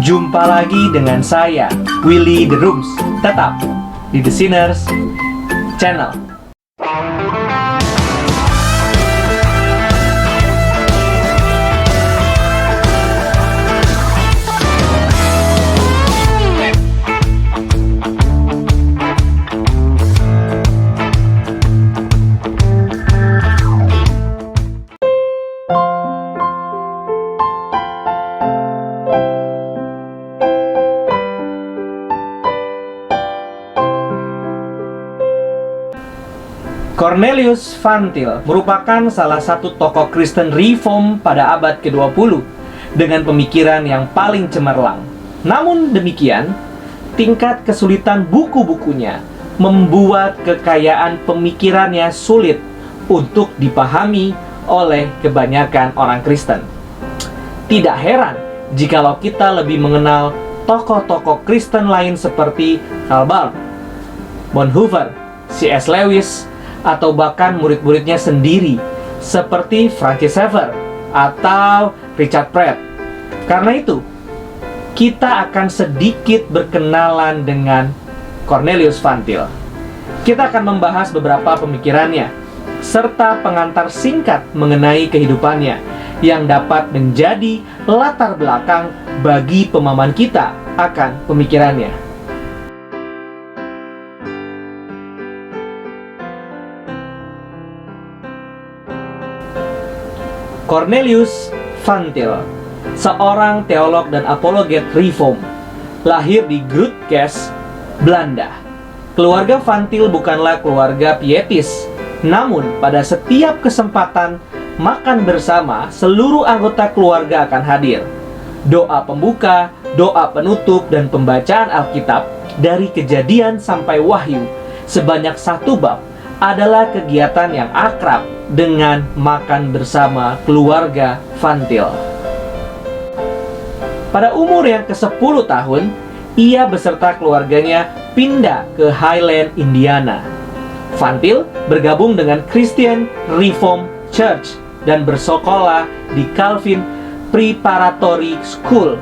Jumpa lagi dengan saya, Willy The Rooms. Tetap di The Sinners Channel. Cornelius Van Til merupakan salah satu tokoh Kristen Reform pada abad ke-20 dengan pemikiran yang paling cemerlang. Namun demikian, tingkat kesulitan buku-bukunya membuat kekayaan pemikirannya sulit untuk dipahami oleh kebanyakan orang Kristen. Tidak heran jikalau kita lebih mengenal tokoh-tokoh Kristen lain seperti Karl Barth, Bonhoeffer, C.S. Lewis, atau bahkan murid-muridnya sendiri seperti Francis Xavier atau Richard Pratt. Karena itu, kita akan sedikit berkenalan dengan Cornelius Van Til. Kita akan membahas beberapa pemikirannya serta pengantar singkat mengenai kehidupannya yang dapat menjadi latar belakang bagi pemahaman kita akan pemikirannya. Cornelius Van Til, seorang teolog dan apologet Reform, lahir di Grootegelst, Belanda. Keluarga Van Til bukanlah keluarga pietis, namun pada setiap kesempatan makan bersama, seluruh anggota keluarga akan hadir. Doa pembuka, doa penutup, dan pembacaan Alkitab dari Kejadian sampai Wahyu sebanyak 1 bab adalah kegiatan yang akrab dengan makan bersama keluarga Van Til. Pada umur yang ke-10 tahun, ia beserta keluarganya pindah ke Highland, Indiana. Van Til bergabung dengan Christian Reformed Church dan bersekolah di Calvin Preparatory School,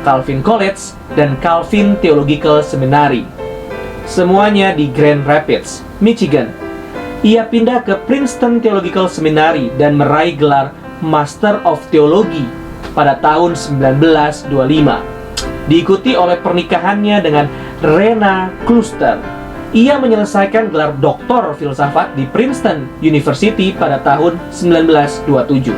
Calvin College, dan Calvin Theological Seminary. Semuanya di Grand Rapids, Michigan. Ia pindah ke Princeton Theological Seminary dan meraih gelar Master of Theology pada tahun 1925. Diikuti oleh pernikahannya dengan Rena Kluster. Ia menyelesaikan gelar Doktor Filsafat di Princeton University pada tahun 1927.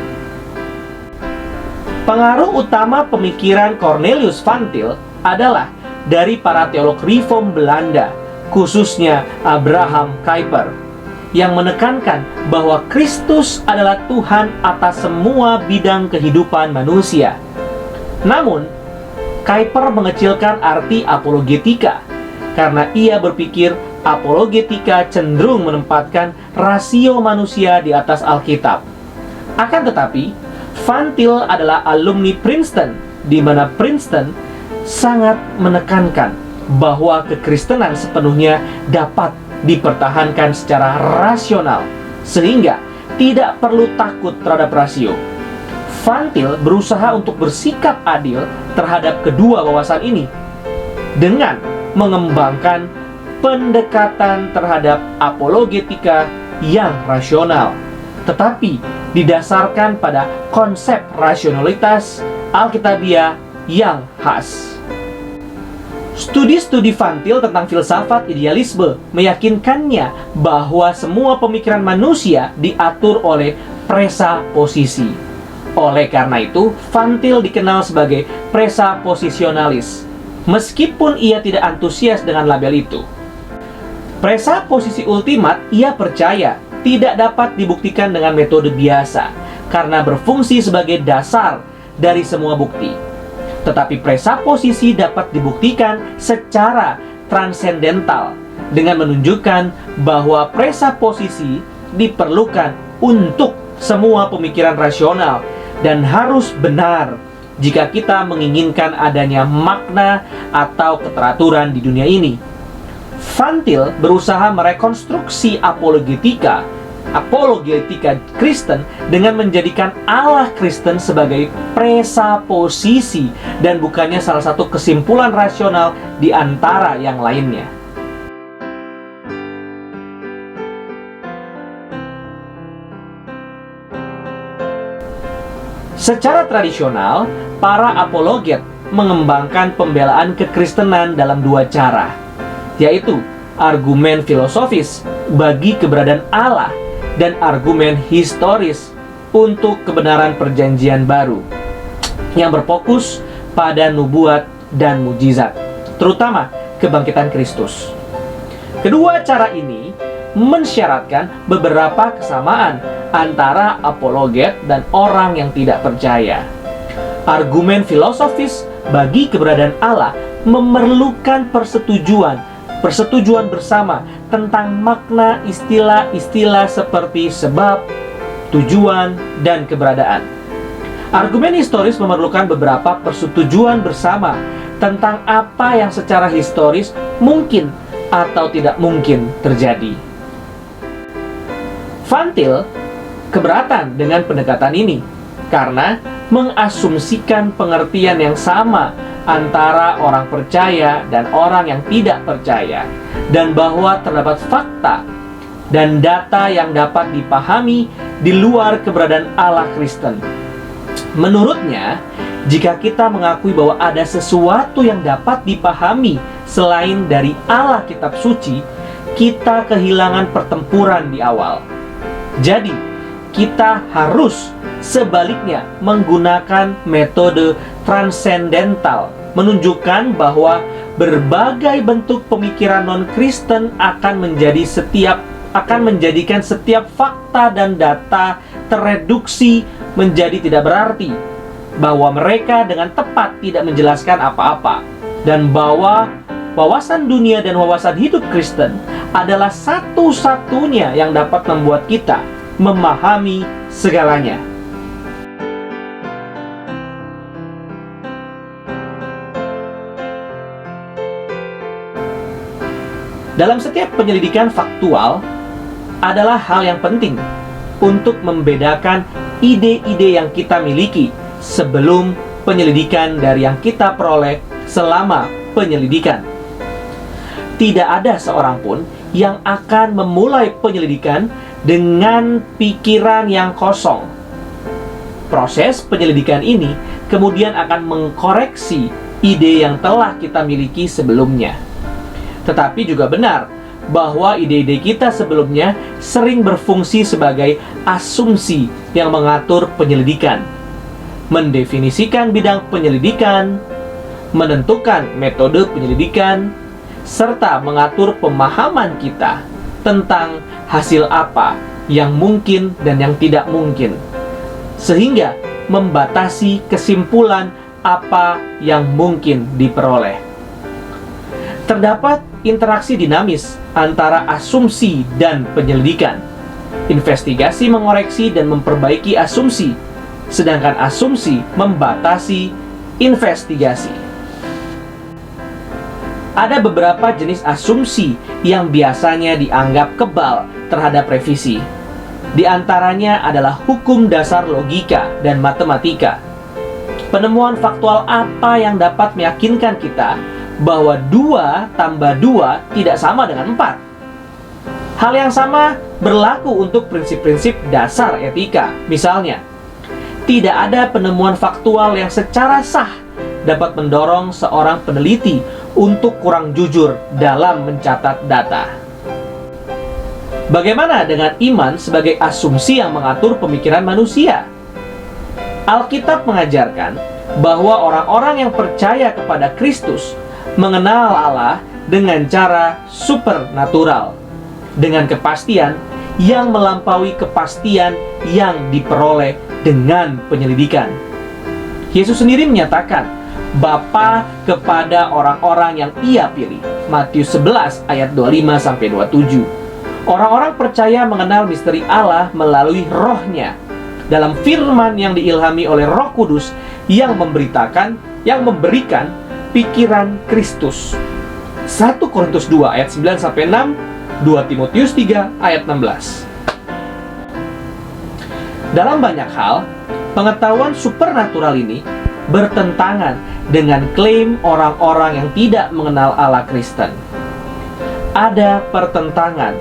Pengaruh utama pemikiran Cornelius Van Til adalah dari para teolog Reform Belanda, khususnya Abraham Kuyper, yang menekankan bahwa Kristus adalah Tuhan atas semua bidang kehidupan manusia. Namun, Kuyper mengecilkan arti apologetika karena ia berpikir apologetika cenderung menempatkan rasio manusia di atas Alkitab. Akan tetapi, Van Til adalah alumni Princeton, di mana Princeton sangat menekankan bahwa kekristenan sepenuhnya dapat dipertahankan secara rasional, sehingga tidak perlu takut terhadap rasio. Van Til berusaha untuk bersikap adil terhadap kedua wawasan ini dengan mengembangkan pendekatan terhadap apologetika yang rasional, tetapi didasarkan pada konsep rasionalitas Alkitabiah yang khas. Studi-studi Van Til tentang filsafat idealisme meyakinkannya bahwa semua pemikiran manusia diatur oleh presaposisi. Oleh karena itu, Van Til dikenal sebagai presaposisionalis, meskipun ia tidak antusias dengan label itu. Presaposisi ultimat ia percaya tidak dapat dibuktikan dengan metode biasa, karena berfungsi sebagai dasar dari semua bukti. Tetapi presaposisi dapat dibuktikan secara transendental dengan menunjukkan bahwa presaposisi diperlukan untuk semua pemikiran rasional dan harus benar jika kita menginginkan adanya makna atau keteraturan di dunia ini. Van Til berusaha merekonstruksi apologetika apologetika Kristen dengan menjadikan Allah Kristen sebagai presaposisi dan bukannya salah satu kesimpulan rasional di antara yang lainnya. Secara tradisional, para apologet mengembangkan pembelaan kekristenan dalam dua cara, yaitu argumen filosofis bagi keberadaan Allah dan argumen historis untuk kebenaran perjanjian baru yang berfokus pada nubuat dan mujizat, terutama kebangkitan Kristus. Kedua cara ini mensyaratkan beberapa kesamaan antara apologet dan orang yang tidak percaya. Argumen filosofis bagi keberadaan Allah memerlukan persetujuan bersama tentang makna istilah-istilah seperti sebab, tujuan, dan keberadaan. Argumen historis memerlukan beberapa persetujuan bersama tentang apa yang secara historis mungkin atau tidak mungkin terjadi. Van Til keberatan dengan pendekatan ini karena mengasumsikan pengertian yang sama antara orang percaya dan orang yang tidak percaya, dan bahwa terdapat fakta dan data yang dapat dipahami di luar keberadaan Allah Kristen. Menurutnya, jika kita mengakui bahwa ada sesuatu yang dapat dipahami selain dari Allah Kitab Suci, kita kehilangan pertempuran di awal. Jadi, kita harus sebaliknya menggunakan metode transendental, menunjukkan bahwa berbagai bentuk pemikiran non-Kristen akan menjadikan setiap fakta dan data tereduksi menjadi tidak berarti, bahwa mereka dengan tepat tidak menjelaskan apa-apa, dan bahwa wawasan dunia dan wawasan hidup Kristen adalah satu-satunya yang dapat membuat kita memahami segalanya. Dalam setiap penyelidikan faktual adalah hal yang penting untuk membedakan ide-ide yang kita miliki sebelum penyelidikan dari yang kita peroleh selama penyelidikan. Tidak ada seorang pun yang akan memulai penyelidikan dengan pikiran yang kosong. Proses penyelidikan ini kemudian akan mengkoreksi ide yang telah kita miliki sebelumnya. Tetapi juga benar bahwa ide-ide kita sebelumnya sering berfungsi sebagai asumsi yang mengatur penyelidikan, mendefinisikan bidang penyelidikan, menentukan metode penyelidikan, serta mengatur pemahaman kita tentang hasil apa yang mungkin dan yang tidak mungkin, sehingga membatasi kesimpulan apa yang mungkin diperoleh. Terdapat interaksi dinamis antara asumsi dan penyelidikan. Investigasi mengoreksi dan memperbaiki asumsi, sedangkan asumsi membatasi investigasi. Ada beberapa jenis asumsi yang biasanya dianggap kebal terhadap revisi. Di antaranya adalah hukum dasar logika dan matematika. Penemuan faktual apa yang dapat meyakinkan kita bahwa 2 tambah 2 tidak sama dengan 4. Hal yang sama berlaku untuk prinsip-prinsip dasar etika. Misalnya, tidak ada penemuan faktual yang secara sah dapat mendorong seorang peneliti untuk kurang jujur dalam mencatat data. Bagaimana dengan iman sebagai asumsi yang mengatur pemikiran manusia? Alkitab mengajarkan bahwa orang-orang yang percaya kepada Kristus mengenal Allah dengan cara supernatural, dengan kepastian yang melampaui kepastian yang diperoleh dengan penyelidikan. Yesus sendiri menyatakan Bapa kepada orang-orang yang Ia pilih. Matius 11 ayat 25-27. Orang-orang percaya mengenal misteri Allah melalui Roh-Nya dalam firman yang diilhami oleh Roh Kudus yang memberikan pikiran Kristus. 1 Korintus 2 ayat 9-6, 2 Timotius 3 ayat 16. Dalam banyak hal, pengetahuan supernatural ini bertentangan dengan klaim orang-orang yang tidak mengenal Allah Kristen. Ada pertentangan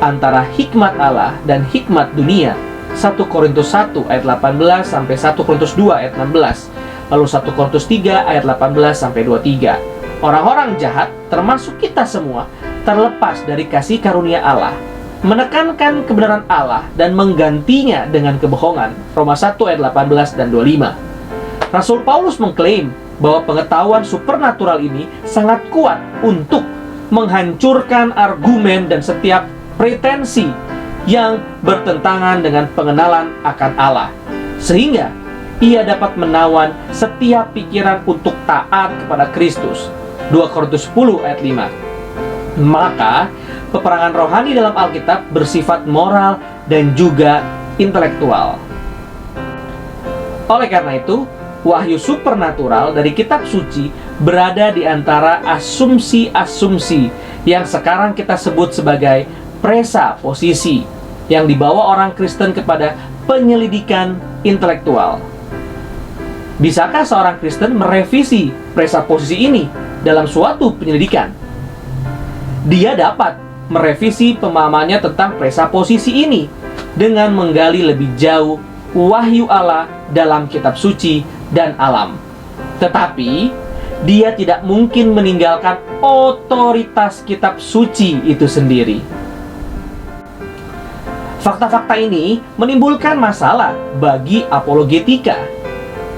antara hikmat Allah dan hikmat dunia. 1 Korintus 1 ayat 18 sampai 1 Korintus 2 ayat 16. Lalu 1 Korintus 3 ayat 18 sampai 23. Orang-orang jahat, termasuk kita semua, terlepas dari kasih karunia Allah, menekankan kebenaran Allah dan menggantinya dengan kebohongan. Roma 1 ayat 18 dan 25. Rasul Paulus mengklaim bahwa pengetahuan supernatural ini sangat kuat untuk menghancurkan argumen dan setiap pretensi yang bertentangan dengan pengenalan akan Allah, sehingga ia dapat menawan setiap pikiran untuk taat kepada Kristus. 2 Korintus 10 ayat 5. Maka peperangan rohani dalam Alkitab bersifat moral dan juga intelektual. Oleh karena itu, wahyu supernatural dari kitab suci berada di antara asumsi-asumsi yang sekarang kita sebut sebagai presaposisi, yang dibawa orang Kristen kepada penyelidikan intelektual. Bisakah seorang Kristen merevisi presaposisi ini dalam suatu penyelidikan? Dia dapat merevisi pemahamannya tentang presaposisi ini dengan menggali lebih jauh wahyu Allah dalam kitab suci dan alam. Tetapi dia tidak mungkin meninggalkan otoritas kitab suci itu sendiri. Fakta-fakta ini menimbulkan masalah bagi apologetika.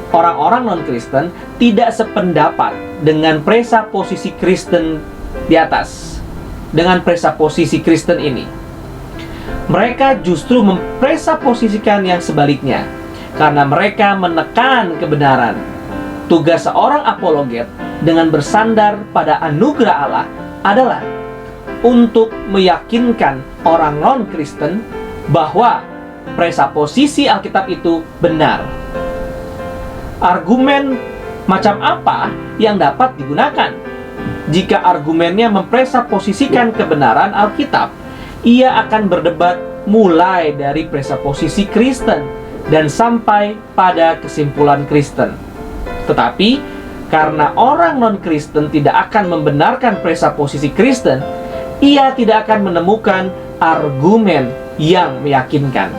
Orang-orang non-Kristen tidak sependapat dengan presaposisi Kristen di atas, dengan presaposisi Kristen ini. Mereka justru mempresaposisikan yang sebaliknya, karena mereka menekan kebenaran. Tugas seorang apologet dengan bersandar pada anugerah Allah adalah untuk meyakinkan orang non-Kristen bahwa presaposisi Alkitab itu benar. Argumen macam apa yang dapat digunakan? Jika argumennya mempresaposisikan kebenaran Alkitab, ia akan berdebat mulai dari presaposisi Kristen dan sampai pada kesimpulan Kristen. Tetapi karena orang non-Kristen tidak akan membenarkan presaposisi Kristen, ia tidak akan menemukan argumen yang meyakinkan.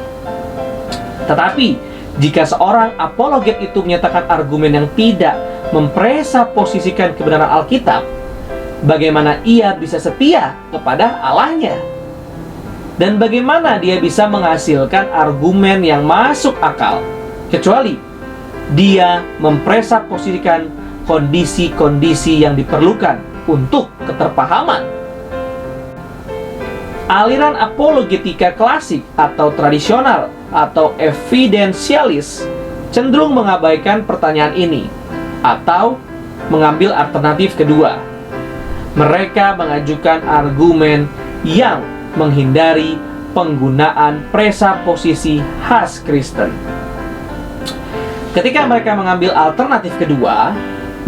Tetapi jika seorang apologet itu menyatakan argumen yang tidak mempresaposisikan kebenaran Alkitab, bagaimana ia bisa setia kepada Allahnya? Dan bagaimana dia bisa menghasilkan argumen yang masuk akal, kecuali dia mempresaposisikan kondisi-kondisi yang diperlukan untuk keterpahaman? Aliran apologetika klasik atau tradisional atau evidensialis cenderung mengabaikan pertanyaan ini atau mengambil alternatif kedua. Mereka mengajukan argumen yang menghindari penggunaan presaposisi khas Kristen. Ketika mereka mengambil alternatif kedua,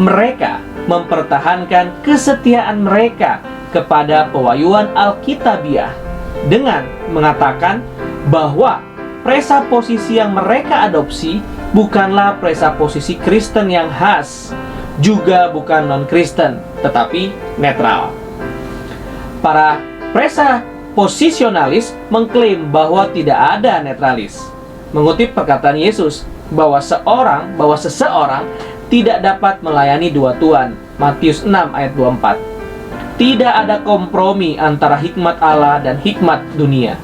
mereka mempertahankan kesetiaan mereka kepada pewahyuan Alkitabiah dengan mengatakan bahwa presaposisi yang mereka adopsi bukanlah presaposisi Kristen yang khas, juga bukan non-Kristen, tetapi netral. Para presaposisionalis mengklaim bahwa tidak ada netralis, mengutip perkataan Yesus bahwa seseorang tidak dapat melayani dua tuan, Matius 6 ayat 24. Tidak ada kompromi antara hikmat Allah dan hikmat dunia.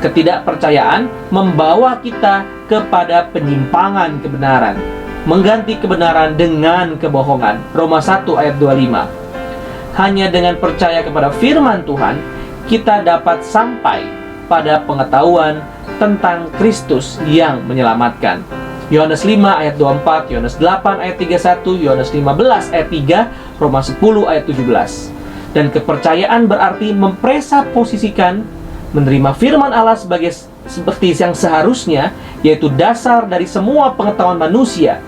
Ketidakpercayaan membawa kita kepada penyimpangan kebenaran, mengganti kebenaran dengan kebohongan. Roma 1 ayat 25. Hanya dengan percaya kepada firman Tuhan, kita dapat sampai pada pengetahuan tentang Kristus yang menyelamatkan. Yohanes 5 ayat 24, Yohanes 8 ayat 31, Yohanes 15 ayat 3, Roma 10 ayat 17. Dan kepercayaan berarti mempresaposisikan menerima firman Allah seperti yang seharusnya, yaitu dasar dari semua pengetahuan manusia,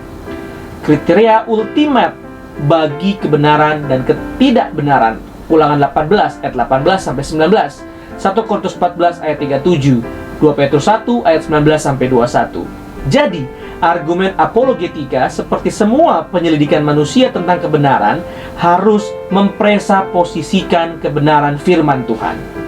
kriteria ultimat bagi kebenaran dan ketidakbenaran. Ulangan 18 ayat 18 sampai 19, 1 Korintus 14 ayat 37, 2 Petrus 1 ayat 19-21. Jadi, argumen apologetika seperti semua penyelidikan manusia tentang kebenaran harus mempresaposisikan kebenaran firman Tuhan.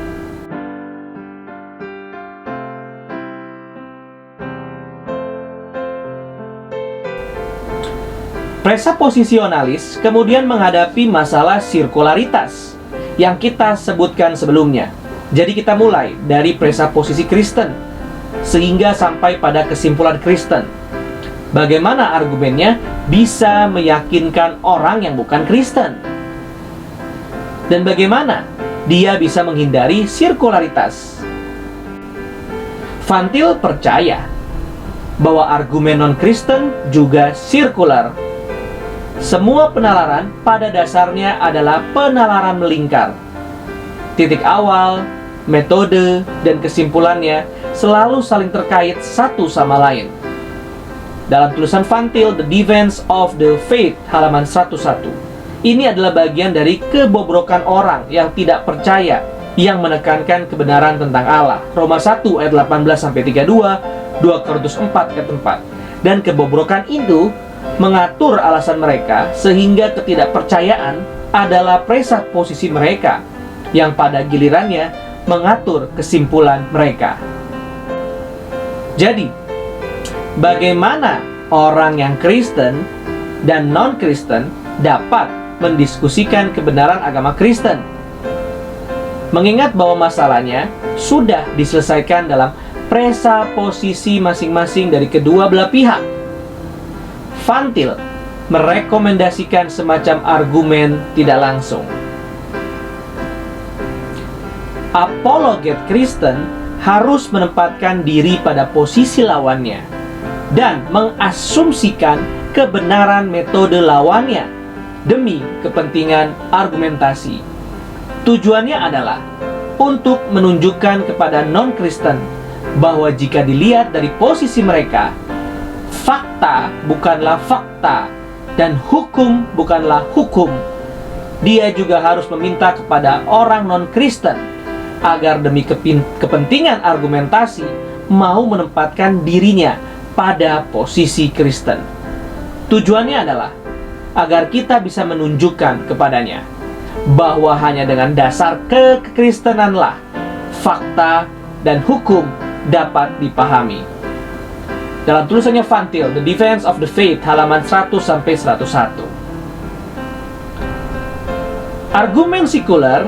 Presaposisionalis kemudian menghadapi masalah sirkularitas yang kita sebutkan sebelumnya. Jadi kita mulai dari presaposisi Kristen sehingga sampai pada kesimpulan Kristen. Bagaimana argumennya bisa meyakinkan orang yang bukan Kristen? Dan bagaimana dia bisa menghindari sirkularitas? Van Til percaya bahwa argumen non-Kristen juga sirkular. Semua penalaran pada dasarnya adalah penalaran melingkar. Titik awal, metode, dan kesimpulannya selalu saling terkait satu sama lain. Dalam tulisan Van Til, The Defense of the Faith, halaman 101. Ini adalah bagian dari kebobrokan orang yang tidak percaya, yang menekankan kebenaran tentang Allah. Roma 1 ayat 18-32, 2 Korintus 4 ayat 4. Dan kebobrokan itu mengatur alasan mereka sehingga ketidakpercayaan adalah presaposisi mereka yang pada gilirannya mengatur kesimpulan mereka. Jadi, bagaimana orang yang Kristen dan non-Kristen dapat mendiskusikan kebenaran agama Kristen? Mengingat bahwa masalahnya sudah diselesaikan dalam presaposisi masing-masing dari kedua belah pihak, Van Til merekomendasikan semacam argumen tidak langsung. Apologet Kristen harus menempatkan diri pada posisi lawannya dan mengasumsikan kebenaran metode lawannya demi kepentingan argumentasi. Tujuannya adalah untuk menunjukkan kepada non-Kristen bahwa jika dilihat dari posisi mereka, fakta bukanlah fakta dan hukum bukanlah hukum. Dia juga harus meminta kepada orang non-Kristen agar demi kepentingan argumentasi mau menempatkan dirinya pada posisi Kristen. Tujuannya adalah agar kita bisa menunjukkan kepadanya bahwa hanya dengan dasar kekristenanlah fakta dan hukum dapat dipahami. Dalam tulisannya Van Til, The Defense of the Faith, halaman 100-101. Argumen sirkular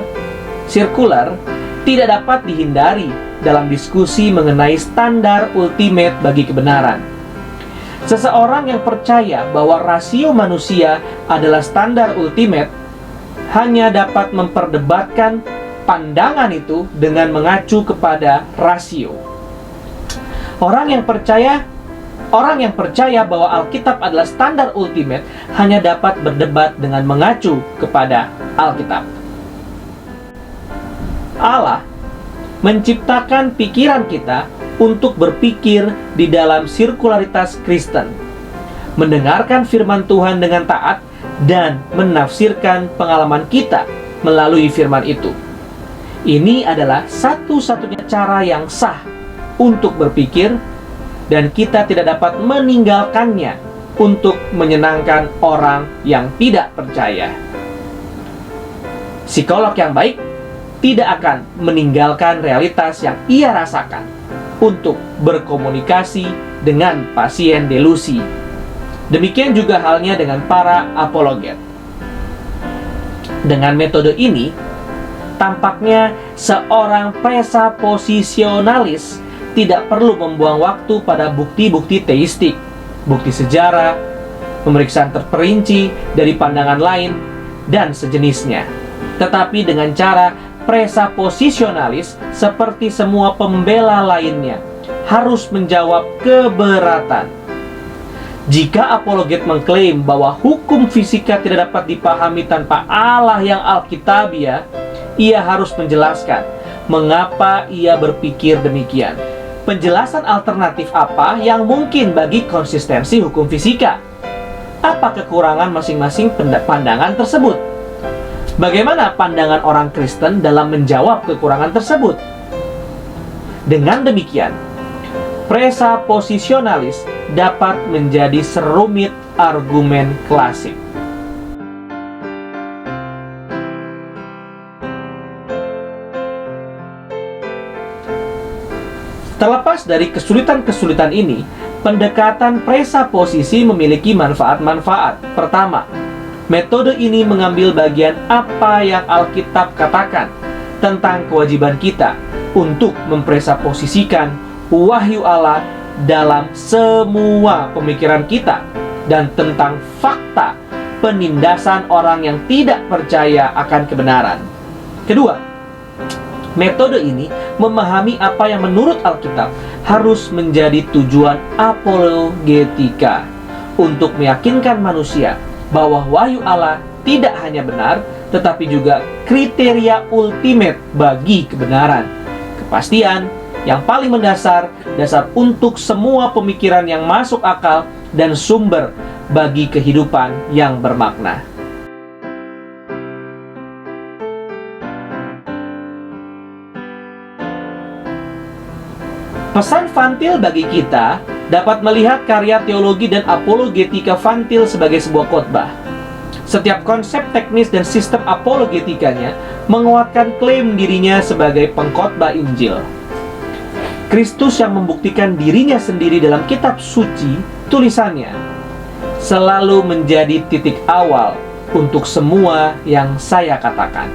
tidak dapat dihindari dalam diskusi mengenai standar ultimate bagi kebenaran. Seseorang yang percaya bahwa rasio manusia adalah standar ultimate hanya dapat memperdebatkan pandangan itu dengan mengacu kepada rasio. Orang yang percaya bahwa Alkitab adalah standar ultimate hanya dapat berdebat dengan mengacu kepada Alkitab. Allah menciptakan pikiran kita untuk berpikir di dalam sirkularitas Kristen, mendengarkan firman Tuhan dengan taat, dan menafsirkan pengalaman kita melalui firman itu. Ini adalah satu-satunya cara yang sah untuk berpikir, dan kita tidak dapat meninggalkannya untuk menyenangkan orang yang tidak percaya. Psikolog yang baik tidak akan meninggalkan realitas yang ia rasakan untuk berkomunikasi dengan pasien delusi. Demikian juga halnya dengan para apologet. Dengan metode ini, tampaknya seorang presaposisionalis tidak perlu membuang waktu pada bukti-bukti teistik, bukti sejarah, pemeriksaan terperinci dari pandangan lain, dan sejenisnya. Tetapi dengan cara presaposisionalis, seperti semua pembela lainnya, harus menjawab keberatan. Jika apologet mengklaim bahwa hukum fisika tidak dapat dipahami tanpa Allah yang alkitabiah, ia harus menjelaskan mengapa ia berpikir demikian. Penjelasan alternatif apa yang mungkin bagi konsistensi hukum fisika? Apa kekurangan masing-masing pandangan tersebut? Bagaimana pandangan orang Kristen dalam menjawab kekurangan tersebut? Dengan demikian, presaposisionalis dapat menjadi serumit argumen klasik. Terlepas dari kesulitan-kesulitan ini, pendekatan presaposisi memiliki manfaat-manfaat. Pertama, metode ini mengambil bagian apa yang Alkitab katakan tentang kewajiban kita untuk mempresaposisikan wahyu Allah dalam semua pemikiran kita dan tentang fakta penindasan orang yang tidak percaya akan kebenaran. Kedua, metode ini memahami apa yang menurut Alkitab harus menjadi tujuan apologetika untuk meyakinkan manusia bahwa wahyu Allah tidak hanya benar, tetapi juga kriteria ultimate bagi kebenaran, kepastian yang paling mendasar, dasar untuk semua pemikiran yang masuk akal, dan sumber bagi kehidupan yang bermakna. Pesan Vantil bagi kita dapat melihat karya teologi dan apologetika Vantil sebagai sebuah khotbah. Setiap konsep teknis dan sistem apologetikanya menguatkan klaim dirinya sebagai pengkhotbah Injil. Kristus yang membuktikan dirinya sendiri dalam kitab suci, tulisannya selalu menjadi titik awal untuk semua yang saya katakan.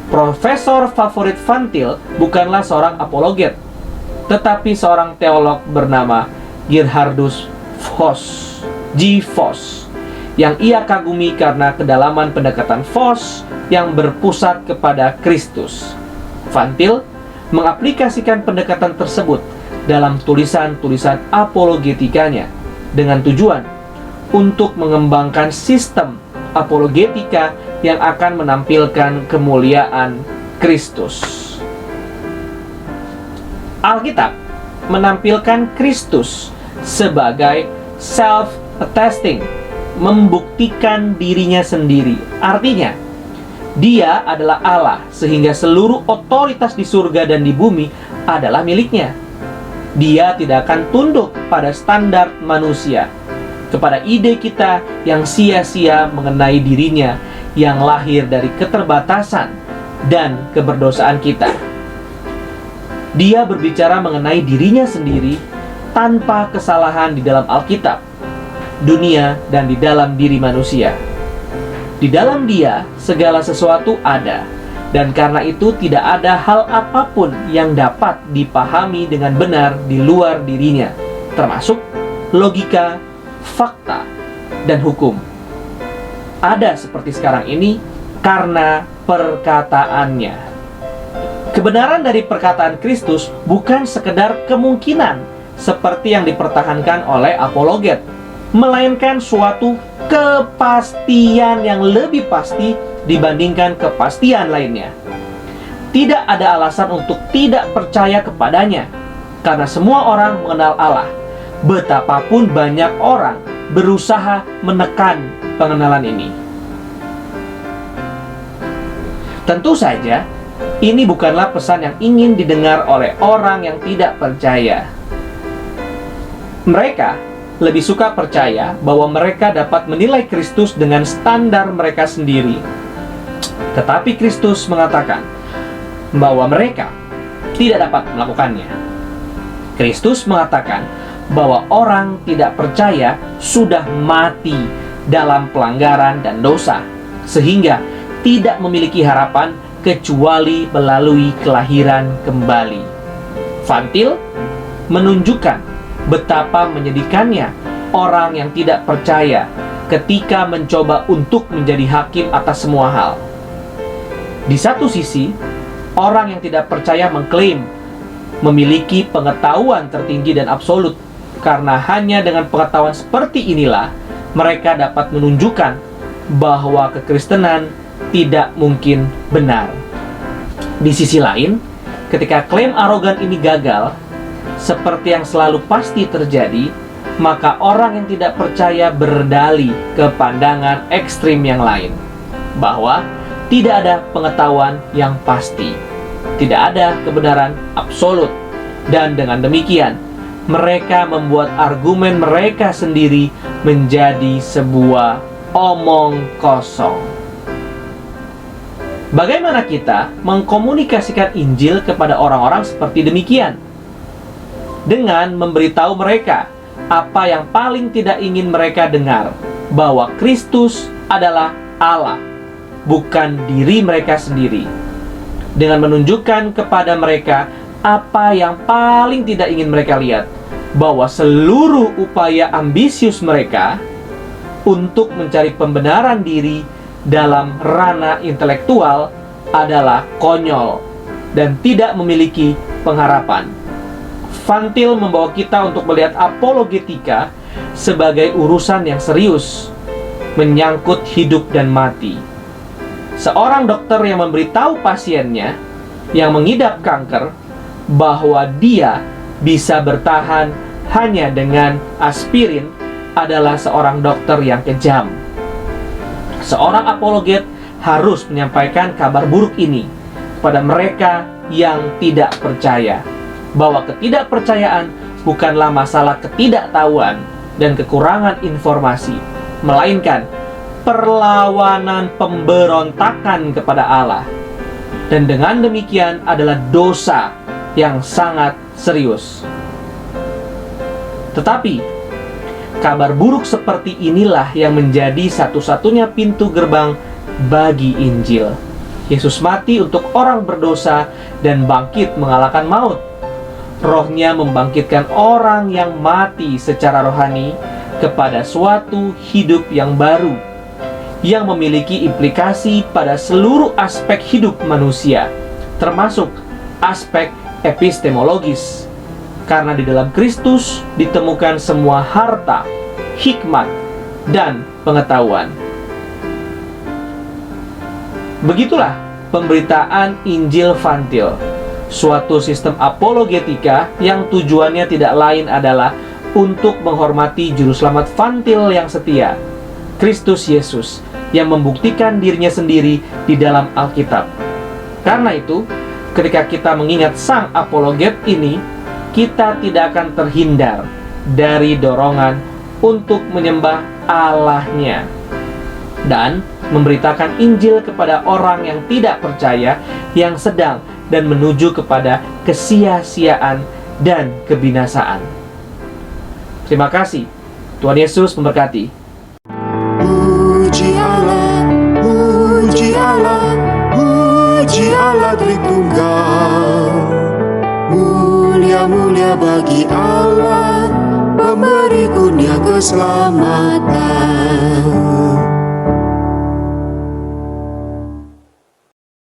Profesor favorit Vantil bukanlah seorang apologet, tetapi seorang teolog bernama Gerhardus Voss, G. Voss, yang ia kagumi karena kedalaman pendekatan Voss yang berpusat kepada Kristus. Vantil mengaplikasikan pendekatan tersebut dalam tulisan-tulisan apologetikanya dengan tujuan untuk mengembangkan sistem apologetika yang akan menampilkan kemuliaan Kristus. Alkitab menampilkan Kristus sebagai self-attesting, membuktikan dirinya sendiri. Artinya, Dia adalah Allah, sehingga seluruh otoritas di surga dan di bumi adalah miliknya. Dia tidak akan tunduk pada standar manusia, kepada ide kita yang sia-sia mengenai dirinya yang lahir dari keterbatasan dan keberdosaan kita. Dia berbicara mengenai dirinya sendiri tanpa kesalahan di dalam Alkitab, dunia, dan di dalam diri manusia. Di dalam Dia, segala sesuatu ada, dan karena itu tidak ada hal apapun yang dapat dipahami dengan benar di luar dirinya, termasuk logika, fakta, dan hukum. Ada seperti sekarang ini karena perkataannya. Kebenaran dari perkataan Kristus bukan sekedar kemungkinan seperti yang dipertahankan oleh apologet, melainkan suatu kepastian yang lebih pasti dibandingkan kepastian lainnya. Tidak ada alasan untuk tidak percaya kepadanya, karena semua orang mengenal Allah. Betapapun banyak orang berusaha menekan pengenalan ini. Tentu saja, ini bukanlah pesan yang ingin didengar oleh orang yang tidak percaya. Mereka lebih suka percaya bahwa mereka dapat menilai Kristus dengan standar mereka sendiri. Tetapi Kristus mengatakan bahwa mereka tidak dapat melakukannya. Kristus mengatakan bahwa orang tidak percaya sudah mati dalam pelanggaran dan dosa, sehingga tidak memiliki harapan kecuali melalui kelahiran kembali. Vantil menunjukkan betapa menyedihkannya orang yang tidak percaya ketika mencoba untuk menjadi hakim atas semua hal. Di satu sisi, orang yang tidak percaya mengklaim memiliki pengetahuan tertinggi dan absolut, karena hanya dengan pengetahuan seperti inilah mereka dapat menunjukkan bahwa kekristenan tidak mungkin benar. Di sisi lain, ketika klaim arogan ini gagal, seperti yang selalu pasti terjadi, maka orang yang tidak percaya berdalih ke pandangan ekstrim yang lain, bahwa tidak ada pengetahuan yang pasti. Tidak ada kebenaran absolut. Dan dengan demikian, mereka membuat argumen mereka sendiri menjadi sebuah omong kosong. Bagaimana kita mengkomunikasikan Injil kepada orang-orang seperti demikian? Dengan memberitahu mereka apa yang paling tidak ingin mereka dengar, bahwa Kristus adalah Allah, bukan diri mereka sendiri. Dengan menunjukkan kepada mereka apa yang paling tidak ingin mereka lihat, bahwa seluruh upaya ambisius mereka untuk mencari pembenaran diri dalam ranah intelektual adalah konyol dan tidak memiliki pengharapan. Van Til membawa kita untuk melihat apologetika sebagai urusan yang serius, menyangkut hidup dan mati. Seorang dokter yang memberitahu pasiennya yang mengidap kanker bahwa dia bisa bertahan hanya dengan aspirin adalah seorang dokter yang kejam. Seorang apologet harus menyampaikan kabar buruk ini kepada mereka yang tidak percaya, bahwa ketidakpercayaan bukanlah masalah ketidaktahuan dan kekurangan informasi, melainkan perlawanan pemberontakan kepada Allah. Dan dengan demikian adalah dosa yang sangat serius. Tetapi kabar buruk seperti inilah yang menjadi satu-satunya pintu gerbang bagi Injil. Yesus mati untuk orang berdosa dan bangkit mengalahkan maut. Rohnya membangkitkan orang yang mati secara rohani kepada suatu hidup yang baru, yang memiliki implikasi pada seluruh aspek hidup manusia, termasuk aspek epistemologis. Karena di dalam Kristus ditemukan semua harta, hikmat, dan pengetahuan. Begitulah pemberitaan Injil Van Til, suatu sistem apologetika yang tujuannya tidak lain adalah untuk menghormati juru selamat Van Til yang setia, Kristus Yesus, yang membuktikan dirinya sendiri di dalam Alkitab. Karena itu, ketika kita mengingat sang apologet ini, kita tidak akan terhindar dari dorongan untuk menyembah Allahnya dan memberitakan Injil kepada orang yang tidak percaya, yang sedang dan menuju kepada kesia-siaan dan kebinasaan. Terima kasih. Tuhan Yesus memberkati. Puji Allah, puji Allah, puji Allah Tritunggal. Mulia-mulia bagi Allah, pemberi kurnia keselamatan.